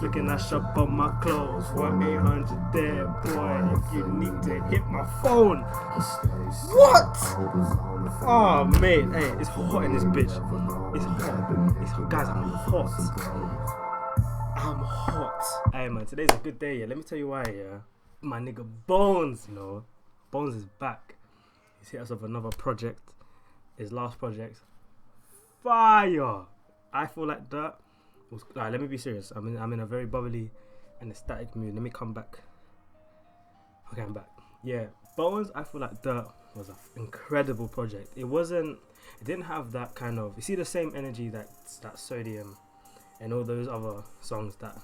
Freaking I shop on my clothes. 1-800 there, boy. If you need to hit my phone. What? Oh, mate. Hey, it's hot in this bitch. It's hot. It's hot. Guys, I'm hot. I'm hot. Hey, man, today's a good day, yeah. Let me tell you why, yeah. My nigga Bones, you know. Bones is back. He's hit us with another project. His last project. Fire. I Feel Like Dirt. Right, let me be serious. I'm in a very bubbly and ecstatic mood. Let me come back. Okay, I'm back. Yeah, Bones, I Feel Like Dirt was an incredible project. It didn't have that kind of, you see the same energy that Sodium and all those other songs that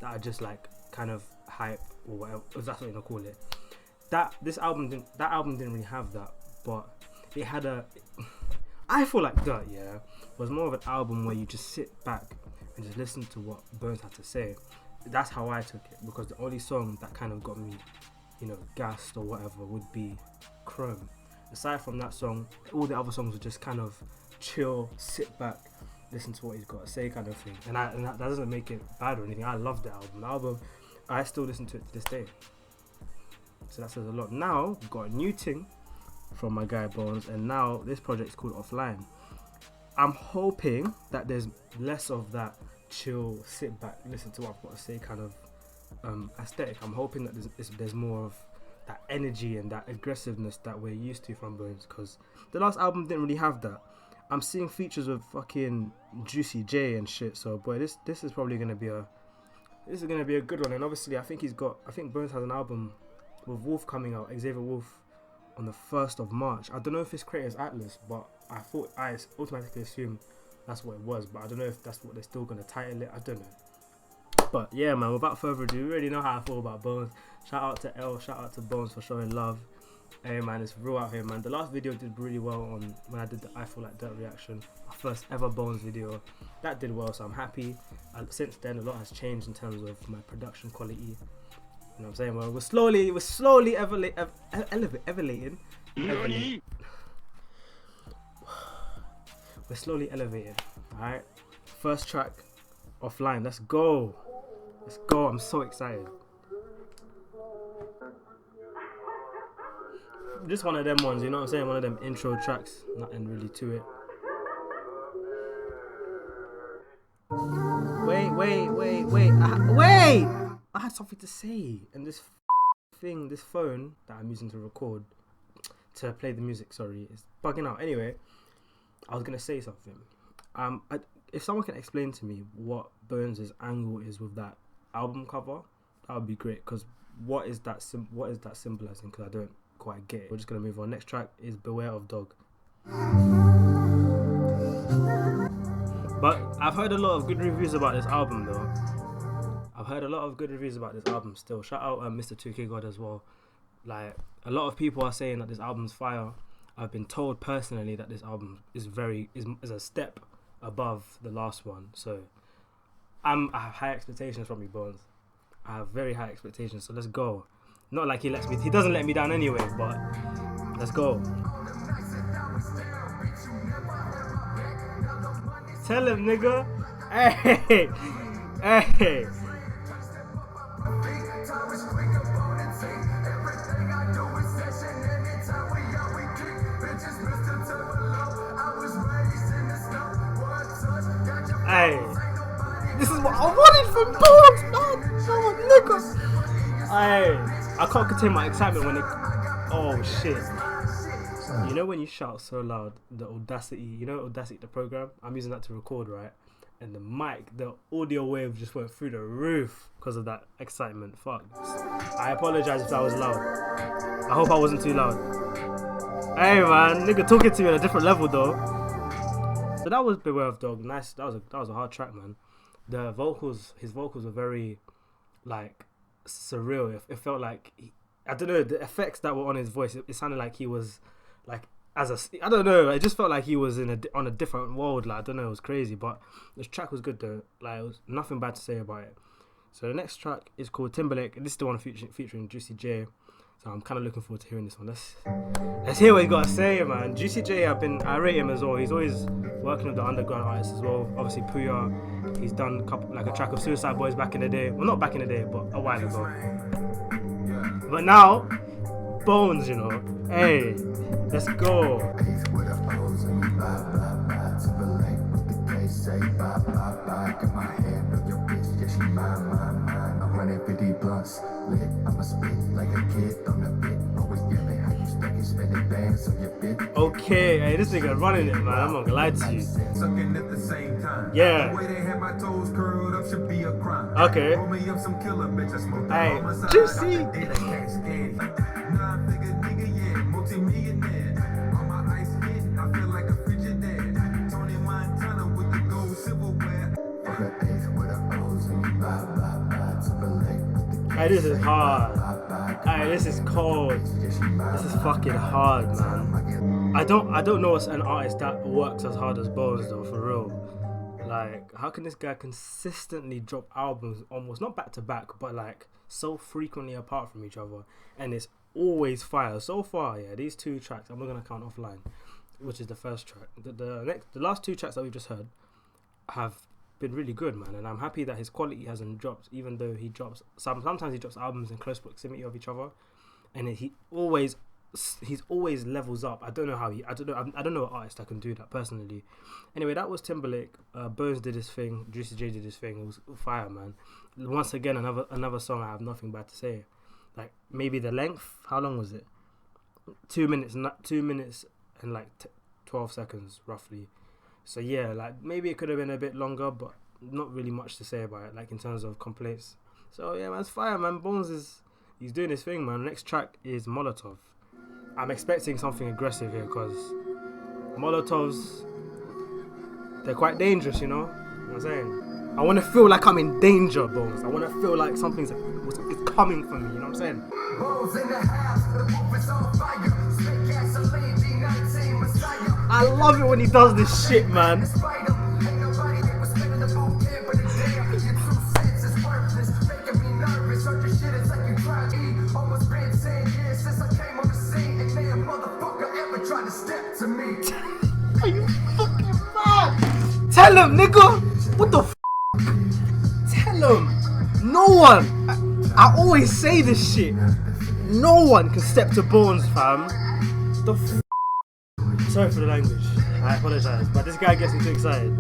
are just like kind of hype or whatever, if that's what you want to call it. That album didn't really have that, but it had I Feel Like Dirt, yeah, was more of an album where you just sit back and just listen to what Bones had to say. That's how I took it, because the only song that kind of got me, you know, gassed or whatever would be Chrome. Aside from that song, all the other songs were just kind of chill, sit back, listen to what he's got to say kind of thing. And that doesn't make it bad or anything. I love the album. The album, I still listen to it to this day. So that says a lot. Now, we've got a new thing from my guy Bones, and now this project is called Offline. I'm hoping that there's less of that chill, sit back, listen to what I've got to say kind of aesthetic. I'm hoping that there's more of that energy and that aggressiveness that we're used to from Bones, because the last album didn't really have that. I'm seeing features with fucking Juicy J and shit, so boy, this is probably gonna be a good one. And obviously I think Bones has an album with Wolf coming out, Xavier Wolf, on the 1st of March. I don't know if it's Creators Atlas, but I automatically assumed that's what it was, but I don't know if that's what they're still gonna title it. I don't know. But yeah, man, without further ado, you already know how I feel about Bones. Shout out to L, shout out to Bones for showing love. Hey man, it's real out here, man. The last video did really well on when I did the I Feel Like Dirt reaction, my first ever Bones video. That did well, so I'm happy. Since then, a lot has changed in terms of my production quality. You know what I'm saying? Well, we're slowly elevating. We're slowly elevating. Alright. First track, Offline. Let's go. I'm so excited. Just one of them ones, you know what I'm saying? One of them intro tracks. Nothing really to it. Wait! I had something to say. And this phone that I'm using to record, to play the music, sorry, is bugging out. Anyway, I was going to say something. If someone can explain to me what Bones' angle is with that album cover, that would be great. Because what is that symbolizing? Because I don't quite get it. We're just going to move on. Next track is Beware of Dog. But I've heard a lot of good reviews about this album though. Still. Shout out Mr. 2K God as well. Like, a lot of people are saying that this album's fire. I've been told personally that this album is a step above the last one. So I have high expectations from you, Bones. I have very high expectations. So let's go. Not like he doesn't let me down anyway, but let's go. Tell him, nigga. Hey. Hey. This is what I wanted from Bones, man. Nigga. Hey. I can't contain my excitement when oh shit. You know when you shout so loud, the Audacity, Audacity, the program? I'm using that to record, right? And the audio wave just went through the roof because of that excitement. Fuck. I apologize if that was loud. I hope I wasn't too loud. Hey man, nigga talking to me on a different level though. So that was Beware of Dog. Nice. That was a hard track, man. His vocals were very, like, surreal. It felt like I don't know, the effects that were on his voice. It sounded like he was like I don't know. It just felt like he was on a different world. Like, I don't know. It was crazy, but this track was good though. Like, it was nothing bad to say about it. So the next track is called Timberlake, and this is the one featuring Juicy J. So I'm kind of looking forward to hearing this one. Let's hear what he got to say, man. Juicy J, I rate him as well. He's always working with the underground artists as well. Obviously Puya, he's done a track of Suicide Boys back in the day. Well, not back in the day, but a while ago. But now, Bones, you know. Hey, let's go. Okay, hey, this nigga running it, man. I'm not gonna lie to you. Yeah. Okay. Hey, Juicy. Hey, this is hard. Hey, this is cold. This is fucking hard, man. I don't know an artist that works as hard as Bones though, for real. Like, how can this guy consistently drop albums almost not back to back, but like so frequently apart from each other, and it's always fire. So far, yeah, these 2 tracks, I'm not gonna count offline, which is the first track. The last 2 tracks that we've just heard have been really good, man, and I'm happy that his quality hasn't dropped, even though he drops sometimes he drops albums in close proximity of each other, and he's always levels up. I don't know an artist that can do that personally. Anyway, that was Timberlake. Bones did his thing, Juicy J did his thing. It was fire, man. Once again, another song I have nothing bad to say. Like, maybe the length, how long was it? 2 minutes and like 12 seconds roughly. So yeah, like maybe it could have been a bit longer, but not really much to say about it, like in terms of complaints. So yeah, man, it's fire, man. Bones he's doing his thing, man. The next track is Molotov. I'm expecting something aggressive here because Molotovs, they're quite dangerous, you know what I'm saying? I want to feel like I'm in danger, Bones. I want to feel like something's coming for me, you know what I'm saying? Bones in the house, the roof is on fire. Spit gasoline, D19 Messiah. I love it when he does this shit, man. Are you fucking mad? Tell him, nigga. What the f? Tell him. No one. I always say this shit. No one can step to Bones, fam. The f. Sorry for the language. I apologize, but this guy gets me too excited.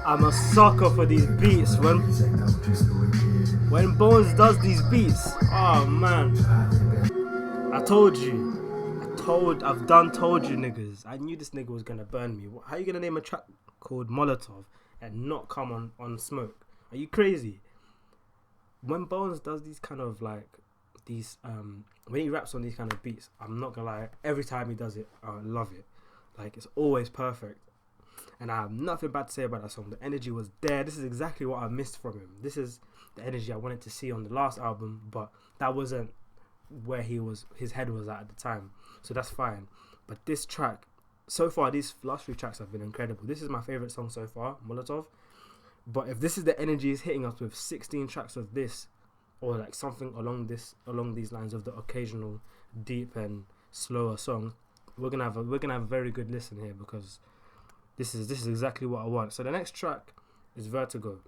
I'm a sucker for these beats, man. When Bones does these beats, oh man. I've told you niggas. I knew this nigga was gonna burn me. How you gonna name a track called Molotov and not come on smoke? Are you crazy? When Bones does these kind of like when he raps on these kind of beats, I'm not gonna lie, every time he does it, I love it. Like, it's always perfect. And I have nothing bad to say about that song. The energy was there. This is exactly what I missed from him. This is the energy I wanted to see on the last album, but that wasn't where his head was at the time. So that's fine. But this track, so far, these last 3 tracks have been incredible. This is my favorite song so far, Molotov. But if this is the energy he's hitting us with, 16 tracks of this, or like something along these lines of the occasional deep and slower song, we're gonna have a very good listen here, because this is exactly what I want. So the next track is Vertigo.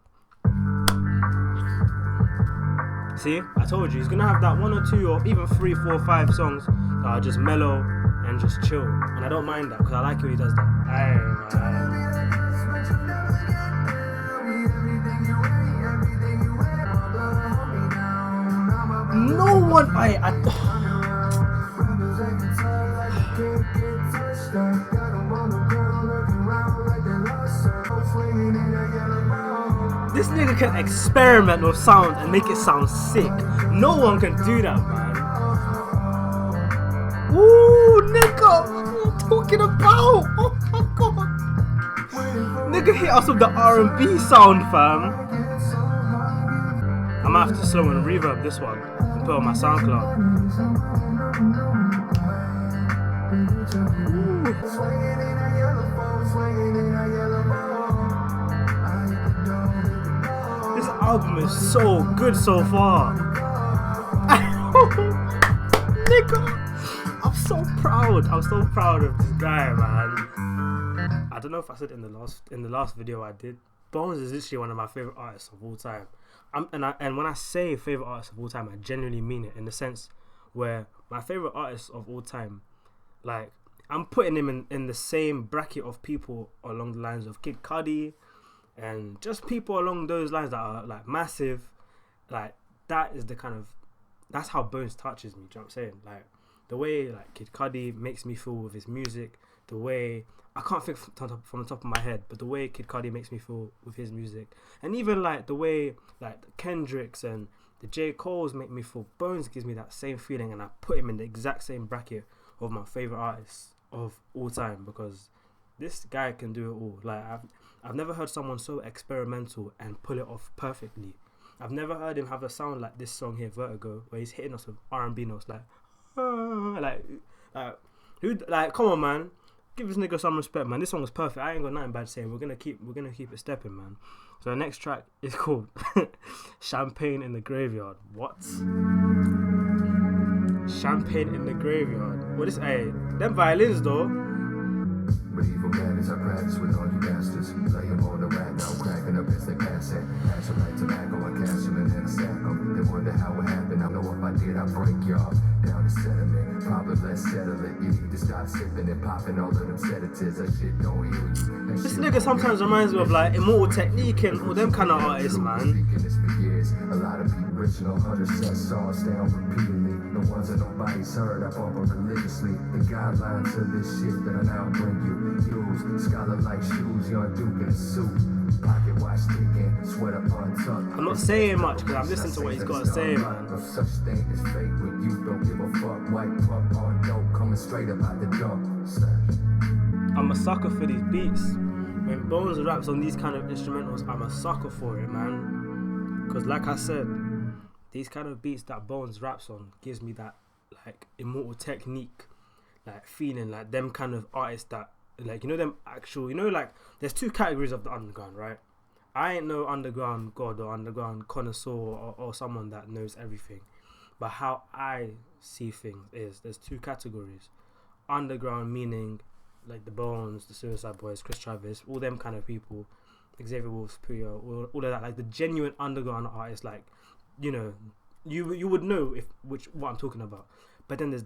See, I told you he's gonna have that 1 or 2 or even 3, 4, 5 songs that are just mellow and just chill, and I don't mind that because I like how he does that. No one, this nigga can experiment with sound and make it sound sick. No one can do that, man. Ooh, nigga, what are you talking about? Oh my god. Nigga hit us with the R&B sound, fam. I might have to slow and reverb this one and put it on my SoundCloud. This album is so good so far. Nigga, I'm so proud. I'm so proud of this guy, man. I don't know if I said in the last video I did. Bones is literally one of my favorite artists of all time. And when I say favorite artist of all time, I genuinely mean it, in the sense where my favorite artist of all time, like, I'm putting him in the same bracket of people along the lines of Kid Cudi and just people along those lines that are like massive. Like, that's how Bones touches me. Do you know what I'm saying? Like, the way like Kid Cudi makes me feel with his music, the way, I can't think from the top of my head, but the way Kid Cudi makes me feel with his music, and even like the way like the Kendricks and the J. Cole's make me feel, Bones gives me that same feeling, and I put him in the exact same bracket of my favorite artists of all time, because this guy can do it all. Like, I've never heard someone so experimental and pull it off perfectly. I've never heard him have a sound like this song here, Vertigo, where he's hitting us with R&B notes like come on, man. Give this nigga some respect, man. This song was perfect. I ain't got nothing bad to say. We're gonna keep it stepping, man. So the next track is called Champagne in the Graveyard. What? Champagne in the Graveyard. What is them violins though? Medieval madness, I practice with all you bastards. Lay them on the rack, now cracking up as they pass it. Pass them like tobacco, I cash them and then I stack them. They wonder how it happened, I know if I did, I'd break y'all down to sediment. Probably let's settle it. You need to stop sipping and popping all of them sedatives. That shit don't heal you. This nigga sometimes reminds me of like Immortal Technique and all them kind of artists, man. A lot of people original 100 songs down repeatedly. The ones that nobody's heard, I bump them religiously. The guidelines of this shit that I now bring you. Use scholar like shoes, young Duke in a suit. Pocket watch ticking, sweater untucked. I'm not saying much because I'm listening to what he's got to say, man. No such thing as fake when you don't give a fuck. White pump on dope, coming straight up out the dump. I'm a sucker for these beats. When Bones raps on these kind of instrumentals, I'm a sucker for it, man. Because like I said, these kind of beats that Bones raps on gives me that like Immortal Technique, like feeling, like them kind of artists that, like, you know, them actual, you know, like there's two categories of the underground, right? I ain't no underground god or underground connoisseur or someone that knows everything, but how I see things is there's two categories. Underground meaning like the Bones, the Suicide Boys, Chris Travis, all them kind of people, Xavier Wolf, Puyo, all of that, like the genuine underground artists, like, you know, you would know what I'm talking about. But then there's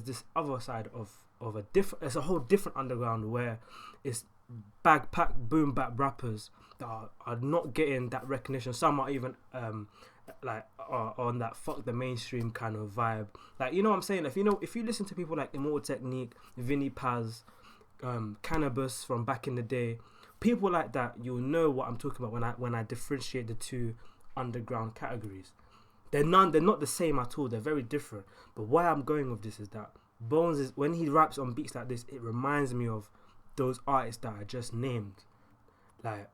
this other side of a different, it's a whole different underground where it's bagpack boom bap rappers that are not getting that recognition. Some are even on that fuck the mainstream kind of vibe. Like, you know what I'm saying? If you listen to people like Immortal Technique, Vinny Paz, Cannabis from back in the day, people like that, you'll know what I'm talking about when I differentiate the two underground categories. They're not the same at all. They're very different. But why I'm going with this is that Bones is, when he raps on beats like this, it reminds me of those artists that I just named. Like,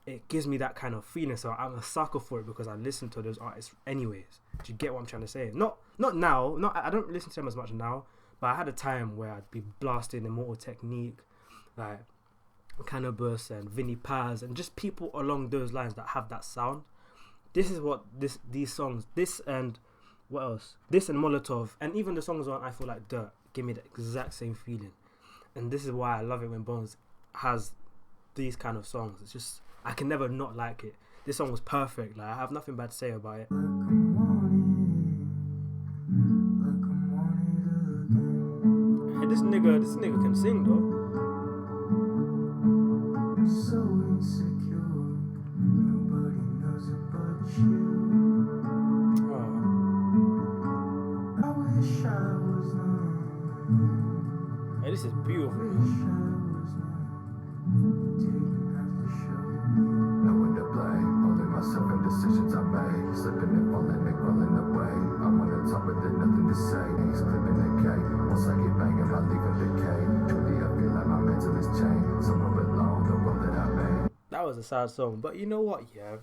it gives me that kind of feeling. So I'm a sucker for it because I listen to those artists anyways. Do you get what I'm trying to say? Not now. I don't listen to them as much now. But I had a time where I'd be blasting Immortal Technique, like Cannabis and Vinny Paz, and just people along those lines that have that sound. This is what these songs, this and what else? This and Molotov, and even the songs on I Feel Like Dirt give me the exact same feeling. And this is why I love it when Bones has these kind of songs. It's just, I can never not like it. This song was perfect. Like, I have nothing bad to say about it. Hey, this nigga can sing though. So insecure, nobody knows about you. I wish I was Hey, this is beautiful. I went to play, only myself and decisions I made. Slipping and falling and crawling away. I'm on the top, but there's nothing to say. He's clipping the K. Once I get banging, I leave him decay. Truly, I feel like my mental is chained. Someone belong, the world that I made. That was a sad song, but you know what, yeah?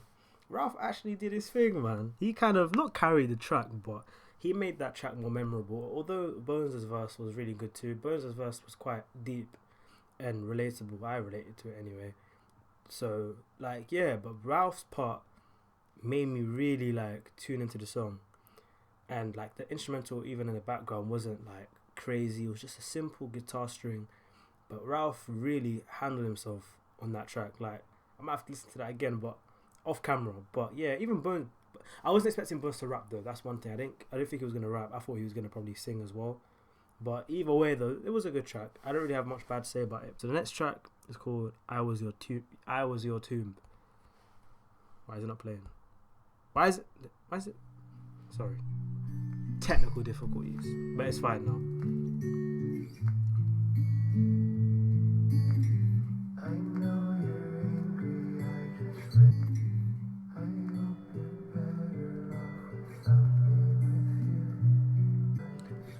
Ralph actually did his thing, man. He kind of not carried the track, but he made that track more memorable. Although Bones' verse was really good too. Bones' verse was quite deep and relatable. I related to it anyway. So like, yeah, but Ralph's part made me really like tune into the song. And like the instrumental, even in the background, wasn't like crazy. It was just a simple guitar string. But Ralph really handled himself on that track. Like, I might have to listen to that again, but off camera. But yeah, even Bones, I wasn't expecting Bones to rap though. That's one thing. I didn't think he was gonna rap. I thought he was gonna probably sing as well. But either way though, it was a good track. I don't really have much bad to say about it. So the next track is called I Was Your Tomb. Why is it not playing? Why is it? Sorry. Technical difficulties. But it's fine now.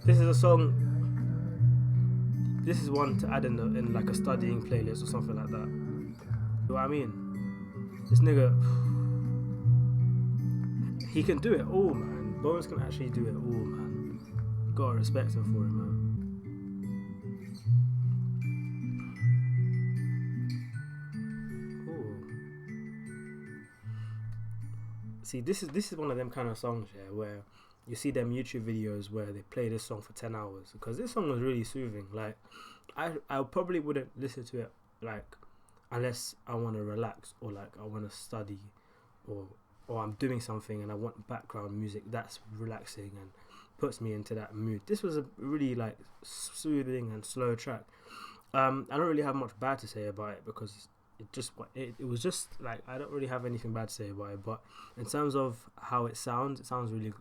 This is a song. This is one to add in like a studying playlist or something like that. You know what I mean? This nigga, he can do it all, man. Bones can actually do it all, man. Gotta respect him for it, man. Ooh. See, this is one of them kind of songs, yeah, where you see them YouTube videos where they play this song for 10 hours because this song was really soothing. Like, I probably wouldn't listen to it like unless I want to relax or like I want to study or I'm doing something and I want background music that's relaxing and puts me into that mood. This was a really like soothing and slow track. I don't really have much bad to say about it because it was just like, I don't really have anything bad to say about it. But in terms of how it sounds really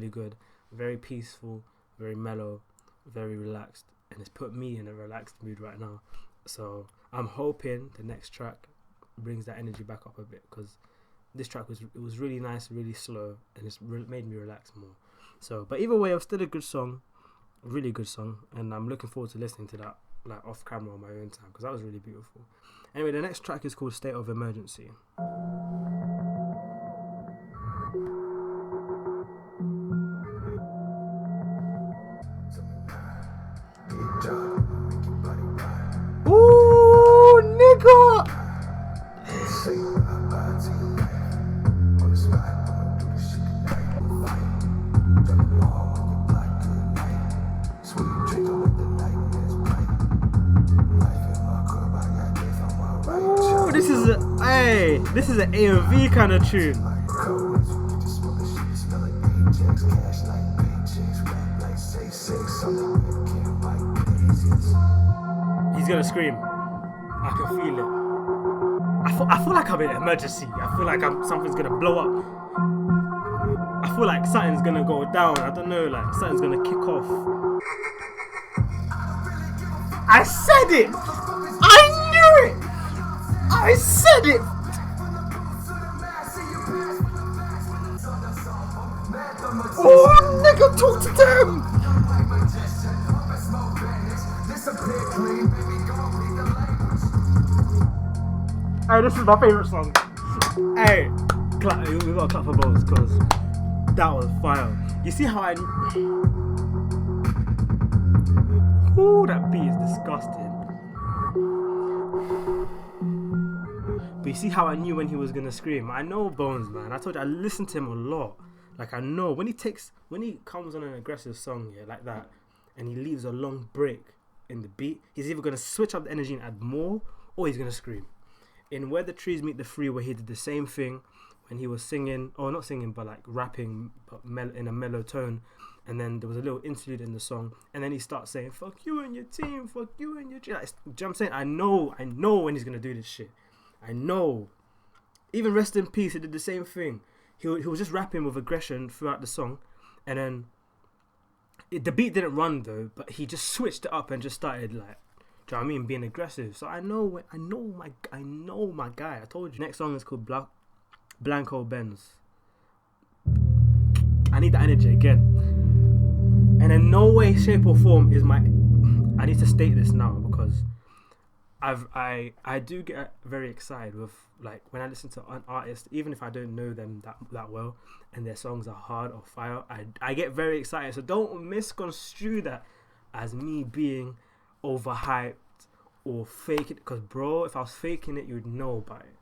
good. Very peaceful, very mellow, very relaxed, and it's put me in a relaxed mood right now. So I'm hoping the next track brings that energy back up a bit because this track was really nice, really slow, and it's made me relax more. So, but either way, it was still a good song, a really good song, and I'm looking forward to listening to that like off camera on my own time because that was really beautiful. Anyway, the next track is called State of Emergency. Ooh, nigga! This is an A&V kind of tune. He's gonna scream. I can feel it. I feel like I'm in an emergency. I feel like something's gonna blow up. I feel like something's gonna go down. I don't know, like something's gonna kick off. I said it! I knew it! I said it! Oh, nigga, talk to them! Hey, this is my favourite song. Hey, we got a clap for both because that was fire. You see how ooh, that beat is disgusting. But you see how I knew when he was gonna scream? I know Bones, man. I told you I listened to him a lot. Like I know when he comes on an aggressive song, yeah, like that, and he leaves a long break in the beat, he's either gonna switch up the energy and add more, or he's gonna scream. In Where the Trees Meet the Freeway, he did the same thing when he was singing, or not singing, but like rapping, but in a mellow tone. And then there was a little interlude in the song, and then he starts saying, "Fuck you and your team, fuck you and your team." Like, do you know what I'm saying? I know when he's gonna do this shit. I know. Even Rest in Peace, he did the same thing. He was just rapping with aggression throughout the song, and then the beat didn't run though, but he just switched it up and just started like, do you know what I mean, being aggressive. So I know my guy. I told you. Next song is called Blanco Benz. I need that energy again, and in no way, shape or form is my. I need to state this now because I do get very excited with, like, when I listen to an artist, even if I don't know them that well, and their songs are hard or fire, I get very excited. So don't misconstrue that as me being overhyped or fake it. Because bro, if I was faking it, you'd know about it.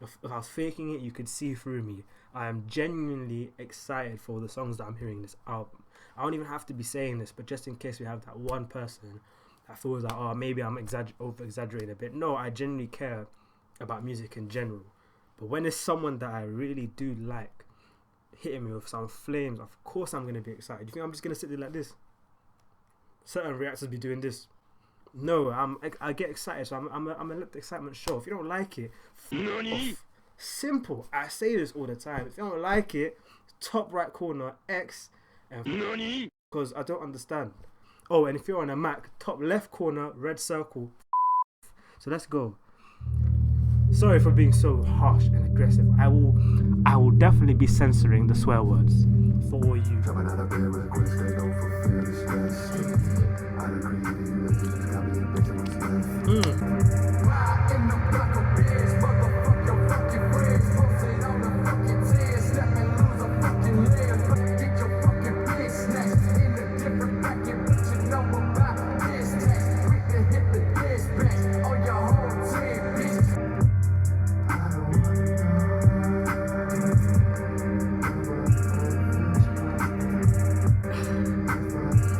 If I was faking it, you could see through me. I am genuinely excited for the songs that I'm hearing in this album. I don't even have to be saying this, but just in case we have that one person that feels like, oh, maybe I'm over exaggerating a bit. No, I genuinely care about music in general. But when it's someone that I really do like hitting me with some flames, of course I'm going to be excited. You think I'm just going to sit there like this? Certain reactors be doing this. No, I get excited, so I'm gonna let the excitement show. If you don't like it, off. Simple. I say this all the time. If you don't like it, top right corner X, and because I don't understand. Oh, and if you're on a Mac, top left corner red circle. So let's go. Sorry for being so harsh and aggressive. I will definitely be censoring the swear words for all you.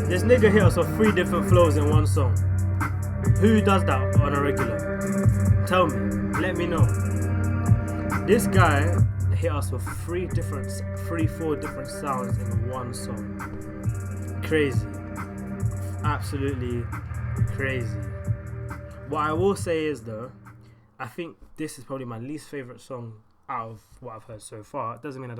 This nigga hit us with 3 different flows in one song. Who does that on a regular? Tell me. Let me know. This guy hit us with 4 different sounds in one song. Crazy. Absolutely crazy. What I will say is though, I think this is probably my least favourite song out of what I've heard so far. Doesn't mean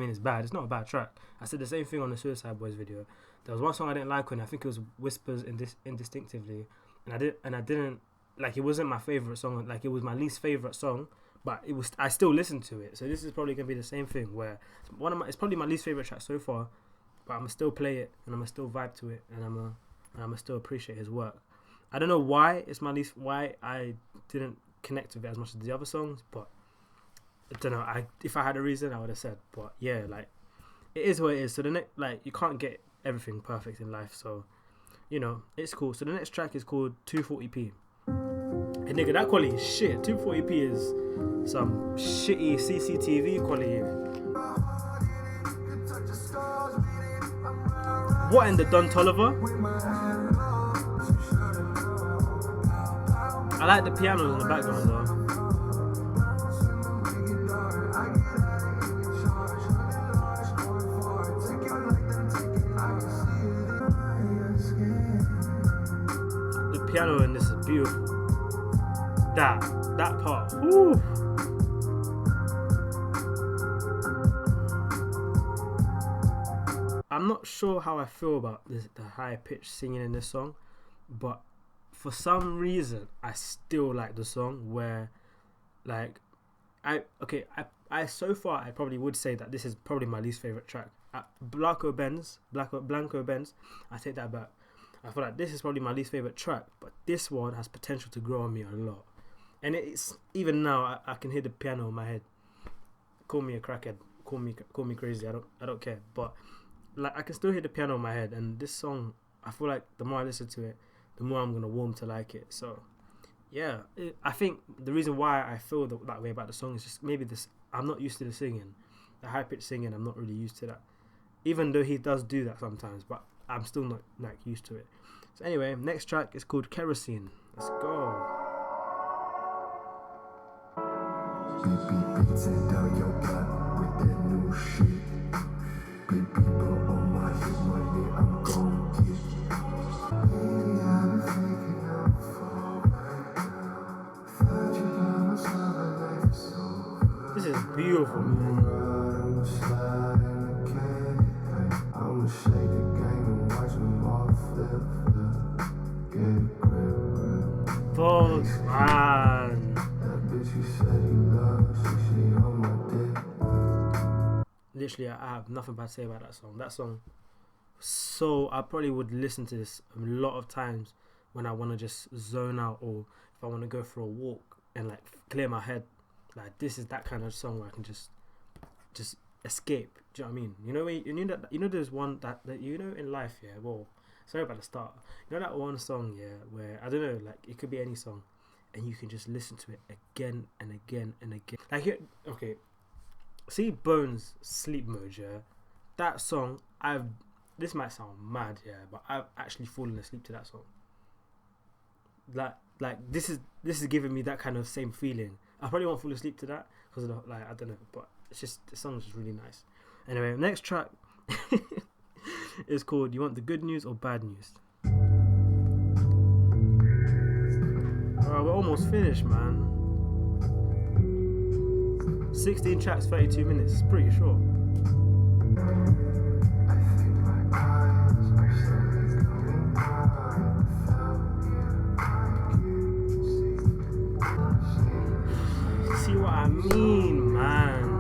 it's bad. It's not a bad track. I said the same thing on the Suicide Boys video. There was one song I didn't like on it. I think it was Whispers Indistinctively, and I didn't like. It wasn't my favorite song. Like, it was my least favorite song, but it was. I still listened to it. So this is probably gonna be the same thing where it's probably my least favorite track so far, but I'm gonna still play it and I'm gonna still vibe to it and I'm gonna still appreciate his work. I don't know why it's my least. Why I didn't connect with it as much as the other songs, but I don't know. If I had a reason, I would have said. But yeah, like, it is what it is. So the next, like, you can't get everything perfect in life, so you know, it's cool. So the next track is called 240p. And nigga, that quality is shit. 240p is some shitty CCTV quality. What in the Don Toliver? I like the piano in the background though. Piano in this is beautiful. That part. Woo. I'm not sure how I feel about the high pitched singing in this song, but for some reason I still like the song. Where, like, I so far I probably would say that this is probably my least favorite track. Blanco Benz, I take that back. I feel like this is probably my least favourite track, but this one has potential to grow on me a lot. And it's, even now, I can hear the piano in my head. Call me a crackhead, call me crazy, I don't care. But like, I can still hear the piano in my head, and this song, I feel like the more I listen to it, the more I'm gonna warm to like it. So yeah, I think the reason why I feel that way about the song is just maybe this. I'm not used to the singing, the high pitched singing. I'm not really used to that, even though he does do that sometimes. But I'm still not like used to it. So anyway, next track is called Kerosene. Let's go. This is beautiful, man. Folks, man. Literally, I have nothing bad to say about that song. That song, so I probably would listen to this a lot of times when I want to just zone out, or if I want to go for a walk and like clear my head. Like this is that kind of song where I can just escape. Do you know what I mean? You know when you know there's one that you know in life, yeah. Well, sorry about the start. You know that one song, yeah, where I don't know, like it could be any song, and you can just listen to it again and again and again. Like okay, see Bones Sleep Mode, yeah. That song, this might sound mad, yeah, but I've actually fallen asleep to that song. Like this is giving me that kind of same feeling. I probably won't fall asleep to that because like I don't know, but it's just the song's just really nice. Anyway, next track is called "You Want the Good News or Bad News." Alright, we're almost finished, man. 16 tracks, 32 minutes. It's pretty short. See what I mean, man?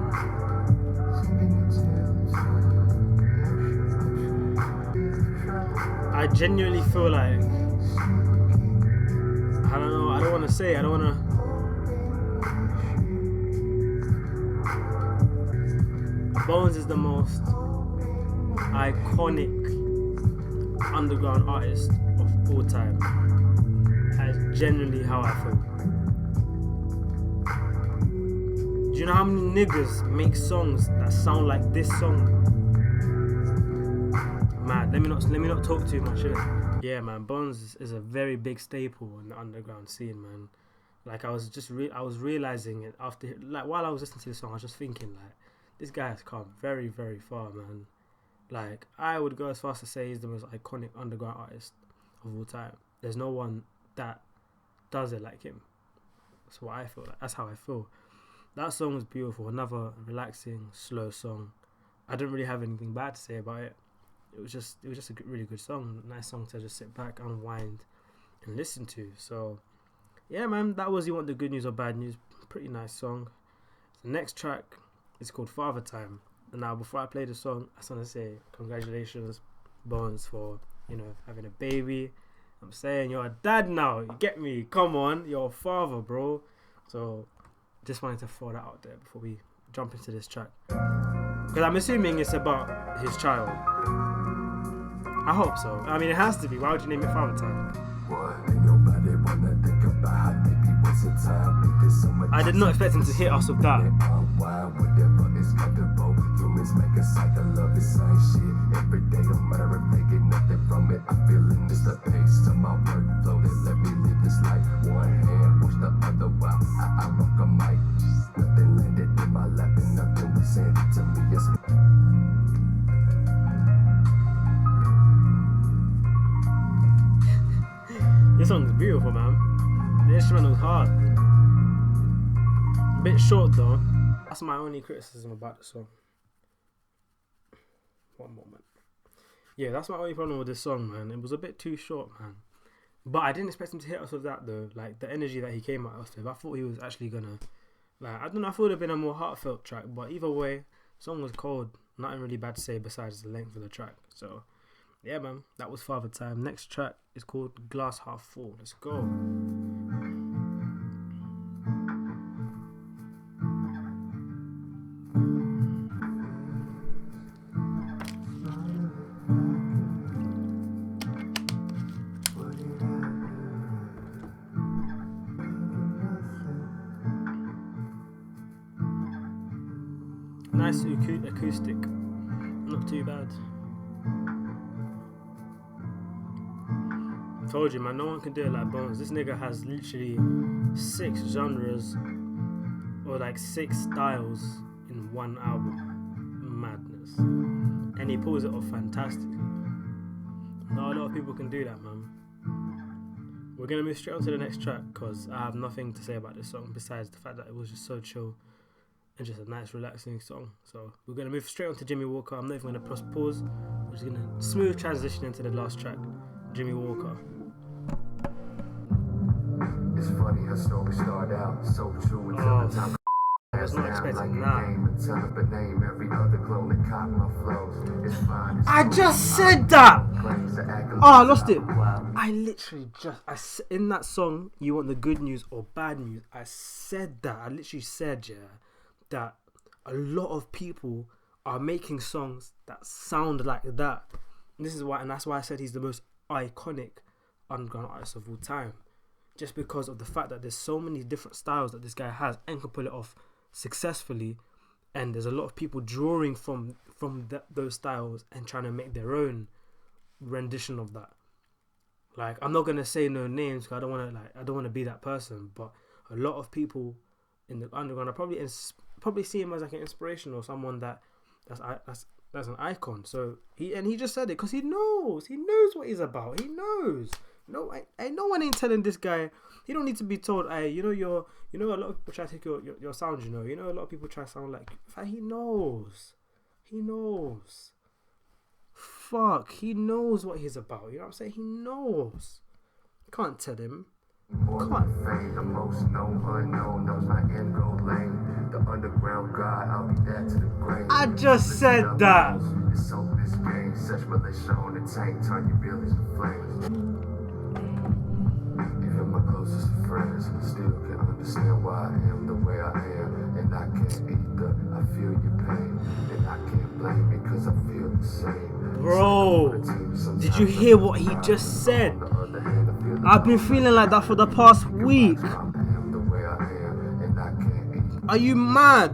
I genuinely feel like, I don't know, I don't want to say, I don't want to. Bones is the most iconic underground artist of all time. That's genuinely how I feel. Do you know how many niggas make songs that sound like this song? Man, let me not talk too much. Yeah, man, Bones is a very big staple in the underground scene, man. Like I was realizing it after, like while I was listening to the song, I was just thinking like, this guy has come very, very far, man. Like I would go as far as to say he's the most iconic underground artist of all time. There's no one that does it like him. That's what I feel like. That's how I feel. That song was beautiful. Another relaxing, slow song. I didn't really have anything bad to say about it. It was just a really good song. Nice song to just sit back, unwind, and listen to. So, yeah, man, that was "You Want the Good News or Bad News." Pretty nice song. The next track is called "Father Time." And now, before I play the song, I just want to say congratulations, Bones, for having a baby. I'm saying you're a dad now. You get me? Come on, you're a father, bro. So, just wanted to throw that out there before we jump into this track. Because I'm assuming it's about his child. I hope so. I mean, it has to be. Why would you name it Father Time? I did not expect him to hit us with that. This song's beautiful, man. The instrumental was hard. A bit short though. That's my only criticism about the song. One moment. Yeah, that's my only problem with this song, man. It was a bit too short, man. But I didn't expect him to hit us with that though. Like the energy that he came at us with. I thought he was actually gonna, like, I don't know, I thought it would have been a more heartfelt track. But either way, the song was cold. Nothing really bad to say besides the length of the track. So yeah, man, that was Father Time. Next track is called Glass Half Full. Let's go. Nice acoustic. Not too bad. I told you, man, no one can do it like Bones. This nigga has literally 6 genres or like 6 styles in one album. Madness. And he pulls it off fantastically. Not a lot of people can do that, man. We're going to move straight on to the next track because I have nothing to say about this song besides the fact that it was just so chill and just a nice relaxing song. So we're going to move straight on to Jimmy Walker. I'm not even going to press pause. We're just going to smooth transition into the last track, Jimmy Walker. It's funny how stories start out so true until the time. I was not expecting that. I just said that! Oh, I lost it. I literally in that song, you want the good news or bad news, I said that. I literally said, yeah, that a lot of people are making songs that sound like that. And this is why, and that's why I said he's the most iconic underground artist of all time. Just because of the fact that there's so many different styles that this guy has and can pull it off successfully. And there's a lot of people drawing from those styles and trying to make their own rendition of that. Like, I'm not gonna say no names because I don't want to be that person, but a lot of people in the underground are probably see him as like an inspiration or someone that's an icon. So he just said it because he knows what he's about. He knows. No, no one ain't telling this guy. He don't need to be told. A lot of people try to take your sound. A lot of people try to sound like. He knows. Fuck, he knows what he's about. You know what I'm saying? He knows. Can't tell him. Fame, the most known unknown knows my end goal lane. The underground god, I'll be that to the grave. I just said that. It's so this game, such militia on the tank, turn your billies to flames. Even my closest of friends still can understand why I am the way I am, and I can't either. I feel your pain, and I can't blame it 'cause I feel the same. Bro, did you hear what he just said? I've been feeling like that for the past week. Are you mad?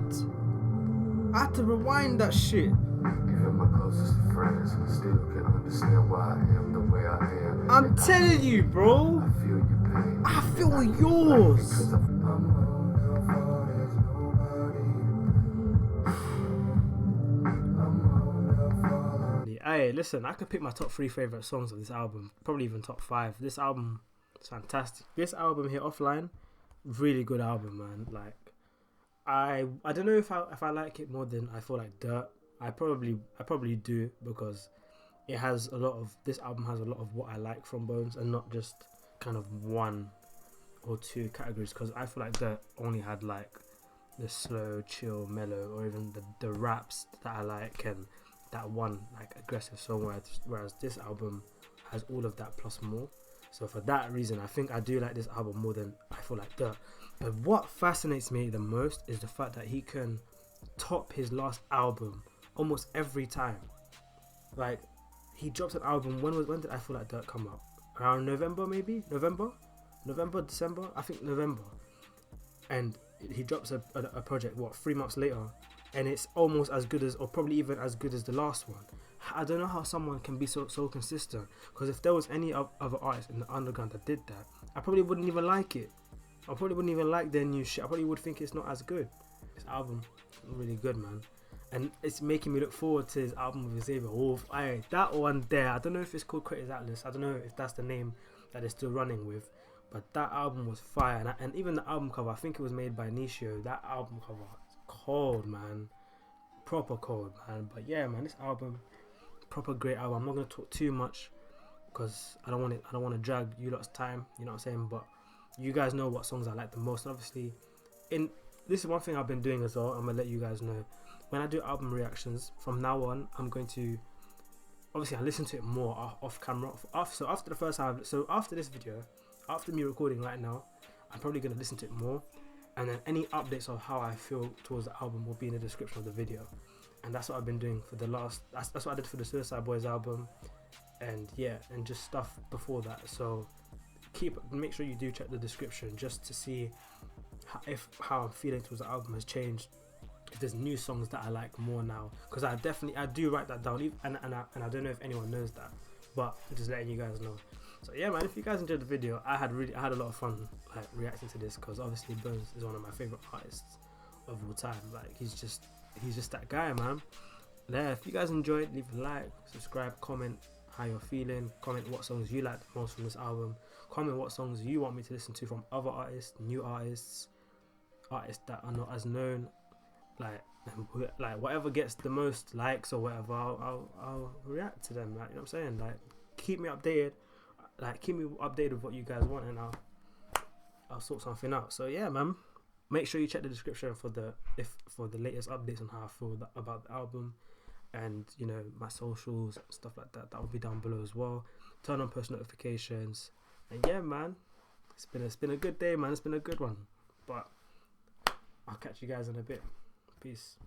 I had to rewind that shit. Even my closest friends still can understand why I am the way I am. I'm telling you, bro. I feel your pain. I feel yours. Hey, listen, I could pick my top 3 favorite songs of this album, probably even top 5. This album is fantastic. This album here, Offline, really good album, man. Like, I don't know if I like it more than I feel like Dirt. I probably do, because this album has a lot of what I like from Bones and not just kind of 1 or 2 categories, because I feel like Dirt only had like the slow, chill, mellow, or even the raps that I like and that one like aggressive song, whereas this album has all of that plus more. So for that reason, I think I do like this album more than I feel like Dirt. But what fascinates me the most is the fact that he can top his last album almost every time. Like, he drops an album. When did I Feel Like Dirt come out? Around November, maybe? November, December? I think November. And he drops a project 3 months later, and it's almost as good as, or probably even as good as the last one. I don't know how someone can be so consistent, because if there was any other artist in the underground that did that, I probably wouldn't even like it. I probably wouldn't even like their new shit. I probably would think it's not as good. This album is really good, man. And it's making me look forward to his album with Xavier Wolf. That one there, I don't know if it's called Creators Atlas. I don't know if that's the name that they're still running with. But that album was fire. And even the album cover, I think it was made by Nishio. That album cover is cold, man. Proper cold, man. But yeah, man, this album, proper great album. I'm not going to talk too much because I don't want to drag you lot's time. You know what I'm saying? But you guys know what songs I like the most. And obviously, this is one thing I've been doing as well. I'm going to let you guys know. When I do album reactions, from now on, I'm going to... Obviously, I listen to it more off camera. So after the first album... So after this video, after me recording right now, I'm probably going to listen to it more. And then any updates of how I feel towards the album will be in the description of the video. And that's what I've been doing for the last... That's what I did for the Suicide Boys album. And yeah, and just stuff before that. So make sure you do check the description just to see how I'm feeling towards the album has changed. If there's new songs that I like more now, because I do write that down, and I don't know if anyone knows that, but I'm just letting you guys know. So yeah, man, if you guys enjoyed the video, I had a lot of fun like reacting to this, because obviously Bones is one of my favorite artists of all time. Like, he's just that guy, man. There, if you guys enjoyed, leave a like, subscribe, comment how you're feeling, comment what songs you like the most from this album, comment what songs you want me to listen to from other artists, new artists that are not as known. Like whatever gets the most likes or whatever, I'll react to them. Like, you know what I'm saying? Like, keep me updated. Like, keep me updated with what you guys want, and I'll sort something out. So yeah, man. Make sure you check the description for the latest updates on how I feel about the album. and you know, my socials, stuff like that. That will be down below as well. Turn on post notifications, and yeah, man, it's been a good day, man. It's been a good one, but I'll catch you guys in a bit. Peace.